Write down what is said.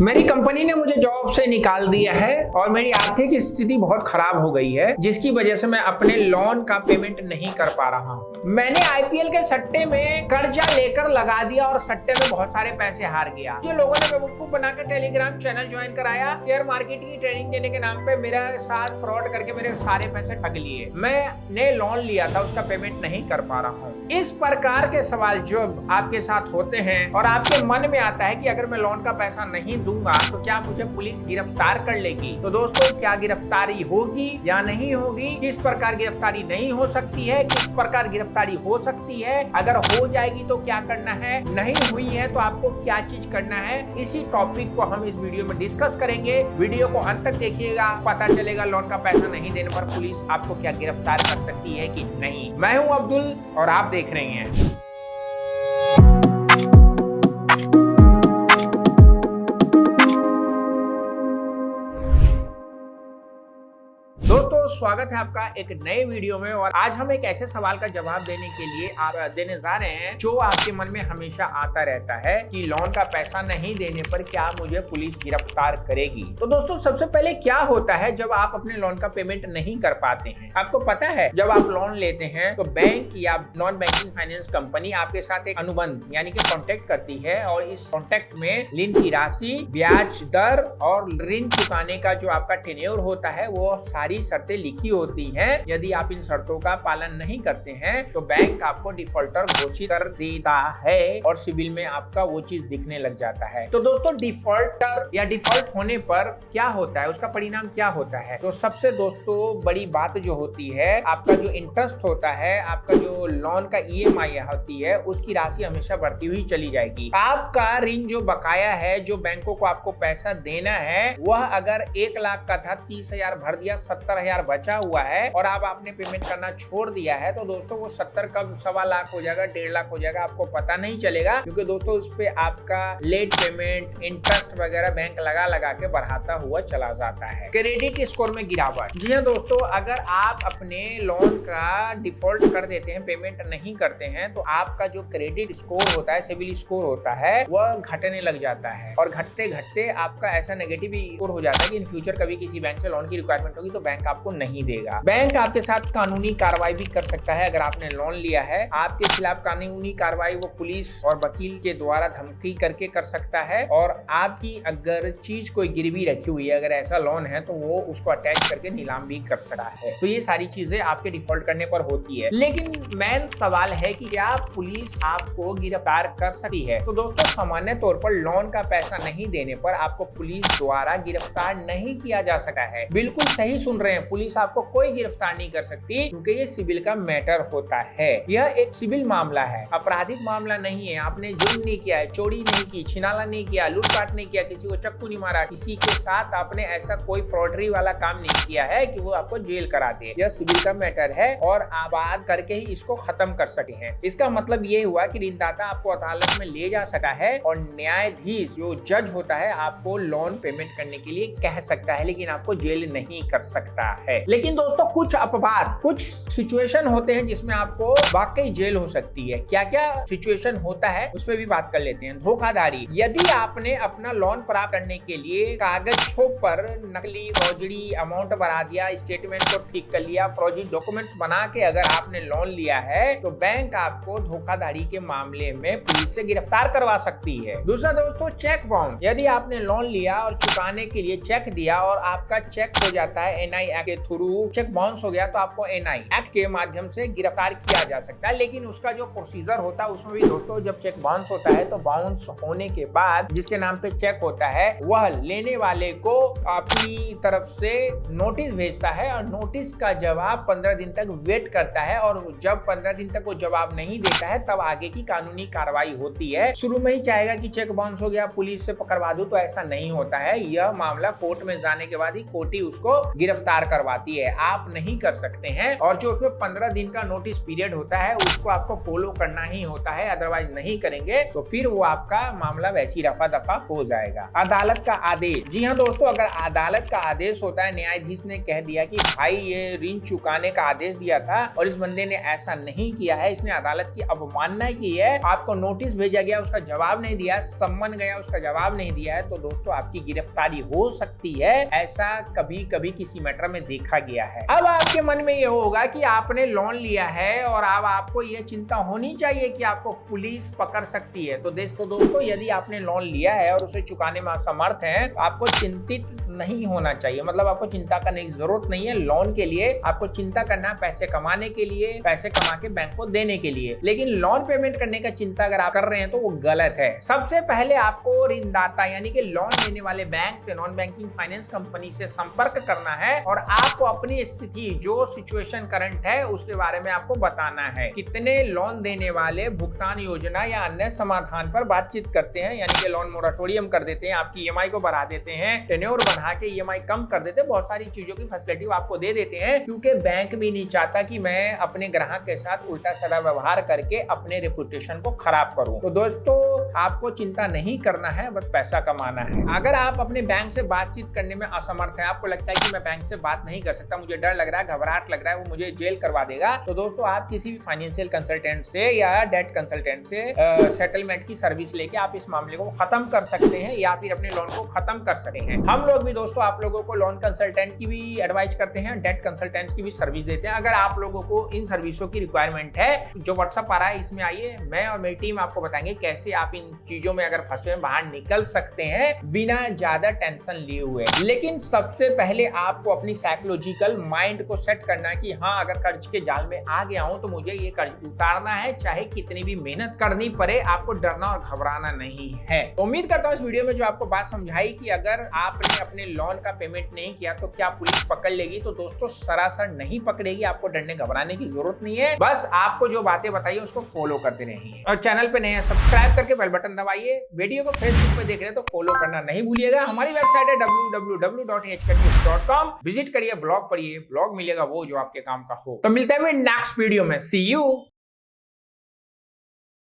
मेरी कंपनी ने मुझे जॉब से निकाल दिया है और मेरी आर्थिक स्थिति बहुत खराब हो गई है, जिसकी वजह से मैं अपने लोन का पेमेंट नहीं कर पा रहा हूँ। मैंने आईपीएल के सट्टे में कर्जा लेकर लगा दिया और सट्टे में बहुत सारे पैसे हार गया। जो लोगों ने बेवकूफ बनाकर टेलीग्राम चैनल ज्वाइन कराया, शेयर मार्केट की ट्रेनिंग देने के नाम पे मेरे साथ फ्रॉड करके मेरे सारे पैसे ठग लिए। मैंने लोन लिया था, उसका पेमेंट नहीं कर पा रहा हूँ। इस प्रकार के सवाल जो आपके साथ होते हैं और आपके मन में आता है कि अगर मैं लोन का पैसा नहीं दूंगा तो क्या मुझे पुलिस गिरफ्तार कर लेगी। तो दोस्तों, क्या गिरफ्तारी होगी या नहीं होगी, किस प्रकार गिरफ्तारी नहीं हो सकती है, किस प्रकार गिरफ्तारी हो सकती है, अगर हो जाएगी तो क्या करना है, नहीं हुई है तो आपको क्या चीज करना है, इसी टॉपिक को हम इस वीडियो में डिस्कस करेंगे। वीडियो को अंत तक देखिएगा, पता चलेगा लोन का पैसा नहीं देने पर पुलिस आपको क्या गिरफ्तार कर सकती है कि नहीं। मैं हूं अब्दुल और आप देख रहे हैं। दोस्तों, स्वागत है आपका एक नए वीडियो में। और आज हम एक ऐसे सवाल का जवाब देने के लिए देने जा रहे हैं जो आपके मन में हमेशा आता रहता है कि लोन का पैसा नहीं देने पर क्या मुझे पुलिस गिरफ्तार करेगी। तो दोस्तों, सबसे पहले क्या होता है जब आप अपने लोन का पेमेंट नहीं कर पाते हैं। आपको पता है, जब आप लोन लेते हैं तो बैंक या नॉन बैंकिंग फाइनेंस कंपनी आपके साथ एक अनुबंध यानी कि कॉन्टेक्ट करती है और इस कॉन्टेक्ट में ऋण की राशि, ब्याज दर और ऋण चुकाने का जो आपका टेन्योर होता है वो सारी शर्तें लिखी होती हैं। यदि आप इन शर्तों का पालन नहीं करते हैं तो बैंक आपको डिफॉल्टर घोषित कर देता है और सिविल में आपका वो चीज दिखने लग जाता है। तो दोस्तों, डिफॉल्टर या डिफॉल्ट होने पर क्या होता है, उसका परिणाम क्या होता है। तो सबसे दोस्तों बड़ी बात जो होती है, आपका जो इंटरेस्ट होता है, आपका जो लोन का ईएमआई होती है, उसकी राशि हमेशा बढ़ती हुई चली जाएगी। आपका ऋण जो बकाया है, जो बैंकों को आपको पैसा देना है, वह अगर 1 लाख का था, 30,000 भर दिया, 70,000 बचा हुआ है और आप आपने पेमेंट करना छोड़ दिया है, तो दोस्तों वो 70 कब 1.25 लाख हो जाएगा, 1.5 लाख हो जाएगा, आपको पता नहीं चलेगा। क्योंकि दोस्तों उस पे आपका लेट पेमेंट, इंटरेस्ट वगैरह बैंक लगा के बढ़ाता हुआ चला जाता है। क्रेडिट स्कोर में गिरावट। जी हाँ दोस्तों, अगर आप अपने लोन का डिफॉल्ट कर देते हैं, पेमेंट नहीं करते हैं, तो आपका जो क्रेडिट स्कोर होता है, सिविल स्कोर होता है, वह घटने लग जाता है और घटते घटते आपका ऐसा नेगेटिव स्कोर हो जाता है कि इन फ्यूचर कभी किसी बैंक से लोन की रिक्वायरमेंट होगी तो बैंक आपको नहीं देगा। बैंक आपके साथ कानूनी कार्रवाई भी कर सकता है। अगर आपने लोन लिया है, आपके खिलाफ कानूनी कार्रवाई वो पुलिस और वकील के द्वारा धमकी करके कर सकता है और आपकी अगर चीज कोई गिरवी रखी हुई है, अगर ऐसा लोन है, तो वो उसको अटैच करके नीलाम भी कर सकता है। तो ये सारी चीजें आपके डिफॉल्ट करने पर होती है। लेकिन मेन सवाल है कि क्या पुलिस आपको गिरफ्तार कर सकती है। तो दोस्तों, सामान्य तौर पर लोन का पैसा नहीं देने पर आपको पुलिस द्वारा गिरफ्तार नहीं किया जा सका है। बिल्कुल सही सुन रहे हैं, पुलिस आपको कोई गिरफ्तार नहीं कर सकती क्योंकि ये सिविल का मैटर होता है। यह एक सिविल मामला है, आपराधिक मामला नहीं है। आपने जुर्म नहीं किया है, चोरी नहीं की, छिनाला नहीं किया, लूटपाट नहीं किया, किसी को चक्कू नहीं मारा, किसी के साथ आपने ऐसा कोई फ्रॉडरी वाला काम नहीं किया है कि वो आपको जेल करा दे। यह सिविल का मैटर है और आप बात करके ही इसको खत्म कर सके हैं। इसका मतलब ये हुआ कि ऋणदाता आपको अदालत में ले जा सका है और न्यायाधीश जो जज होता है आपको लोन पेमेंट करने के लिए कह सकता है, लेकिन आपको जेल नहीं कर सकता है। लेकिन दोस्तों, कुछ अपवाद, कुछ सिचुएशन होते हैं जिसमें आपको वाकई जेल हो सकती है। क्या क्या सिचुएशन होता है उस पर भी बात कर लेते हैं। धोखाधड़ी। यदि आपने अपना लोन प्राप्त करने के लिए कागज छोप पर नकली फौजरी अमाउंट बढ़ा दिया, स्टेटमेंट को ठीक कर लिया, फौजी डॉक्यूमेंट्स बना के अगर आपने लोन लिया है, तो बैंक आपको धोखाधड़ी के मामले में पुलिस से गिरफ्तार करवा सकती है। दूसरा दोस्तों, चेक बाउंस। यदि आपने लोन लिया और चुकाने के लिए चेक दिया और आपका चेक हो जाता है एनआई एक्ट के थ्रू, चेक बाउंस हो गया, तो आपको एनआई एक्ट के माध्यम से गिरफ्तार किया जा सकता है। लेकिन उसका जो प्रोसीजर होता है उसमें भी दोस्तों, जब चेक बाउंस होता है तो बाउंस होने के बाद जिसके नाम पे चेक होता है वह लेने वाले को अपनी तरफ से नोटिस भेजता है और नोटिस का जवाब 15 दिन तक वेट करता है और जब 15 दिन तक वो जवाब नहीं देता है तब आगे की कानूनी कार्रवाई होती है। शुरू में ही चाहेगा कि चेक बाउंस हो गया, पुलिस से पकड़वा दूं, तो ऐसा नहीं होता है। यह मामला कोर्ट में जाने के बाद ही कोर्ट ही उसको गिरफ्तार करवा करवाती है, आप नहीं कर सकते हैं। और जो उसमें 15 दिन का नोटिस पीरियड होता है उसको आपको फॉलो करना ही होता है, अदरवाइज नहीं करेंगे तो फिर वो आपका मामला वैसी रफा दफा हो जाएगा। अदालत का आदेश, जी हाँ दोस्तों, अगर अदालत का आदेश होता है, न्यायाधीश ने कह दिया कि भाई ये ऋण चुकाने का आदेश दिया था और इस बंदे ने ऐसा नहीं किया है, इसने अदालत की अवमानना की है, आपको नोटिस भेजा गया उसका जवाब नहीं दिया, सम्मन गया उसका जवाब नहीं दिया है, तो दोस्तों आपकी गिरफ्तारी हो सकती है। ऐसा कभी कभी किसी मैटर में देखा गया है। अब आपके मन में ये होगा कि आपने लोन लिया है और अब आपको ये चिंता होनी चाहिए कि आपको पुलिस पकड़ सकती है। तो दोस्तों यदि आपने लोन लिया है और उसे चुकाने में असमर्थ है तो आपको चिंतित नहीं होना चाहिए, मतलब आपको चिंता करने की जरूरत नहीं है। लोन के लिए आपको चिंता करना पैसे कमाने के लिए, पैसे कमा के बैंक को देने के लिए, लेकिन लोन पेमेंट करने का चिंता अगर आप कर रहे हैं तो वो गलत है। सबसे पहले आपको ऋणदाता यानी कि लोन लेने वाले बैंक से, नॉन बैंकिंग फाइनेंस कंपनी से संपर्क करना है और आपको अपनी स्थिति, जो सिचुएशन करंट है, उसके बारे में आपको बताना है। कितने लोन देने वाले भुगतान योजना या अन्य समाधान पर बातचीत करते हैं, यानी कि लोन मोराटोरियम कर देते हैं, आपकी ईएमआई को बढ़ा देते हैं, टेन्योर बढ़ा के ईएमआई कम कर देते हैं, बहुत सारी चीजों की फैसिलिटी आपको दे देते हैं, क्योंकि बैंक भी नहीं चाहता कि मैं अपने ग्राहक के साथ उल्टा सीधा व्यवहार करके अपने रेपुटेशन को खराब करूं। तो दोस्तों आपको चिंता नहीं करना है, बस पैसा कमाना है। अगर आप अपने बैंक से बातचीत करने में असमर्थ है, आपको लगता है कि मैं बैंक से बात नहीं कर सकता, मुझे डर लग रहा है, घबराहट लग रहा है, वो मुझे जेल करवा देगा, तो दोस्तों आप किसी भी फाइनेंशियल कंसल्टेंट से या डेट कंसल्टेंट से सेटलमेंट की सर्विस लेके आप इस मामले को खत्म कर सकते हैं या फिर अपने लोन को खत्म कर सकते हैं। हम लोग भी दोस्तों आप लोगों को लोन कंसल्टेंट की भी एडवाइस करते हैं, डेट कंसल्टेंट की भी सर्विस देते हैं। अगर आप लोगों को इन सर्विसों की रिक्वायरमेंट है, जो व्हाट्सएप आ रहा है इसमें आइए, मैं और मेरी टीम आपको बताएंगे कैसे आप इन चीजों में अगर फंसे बाहर निकल सकते हैं बिना ज्यादा टेंशन लिए हुए। लेकिन सबसे पहले आपको अपनी साइकोलॉजिकल माइंड को सेट करना है कि हाँ, अगर कर्ज के जाल में आ गया हूं तो मुझे ये कर्ज उतारना है, चाहे कितनी भी मेहनत करनी पड़े। आपको डरना और घबराना नहीं है। तो उम्मीद करता हूं इस वीडियो में जो आपको बात समझाई कि अगर आपने अपने लोन का पेमेंट नहीं किया तो क्या पुलिस पकड़ लेगी, तो दोस्तों सरासर नहीं पकड़ेगी। आपको डरने घबराने की जरूरत नहीं है, बस आपको जो बातें बताइए उसको फॉलो करते रहिए। और चैनल पे नए हैं सब्सक्राइब करके बेल बटन दबाइए। वीडियो को फेसबुक पे देख रहे हैं तो फॉलो करना नहीं भूलिएगा। हमारी वेबसाइट है www.hktips.com, विजिट करिए, ब्लॉग पढ़िए, ब्लॉग मिलेगा वो जो आपके काम का हो। तो मिलते हैं नेक्स्ट वीडियो में, सी यू।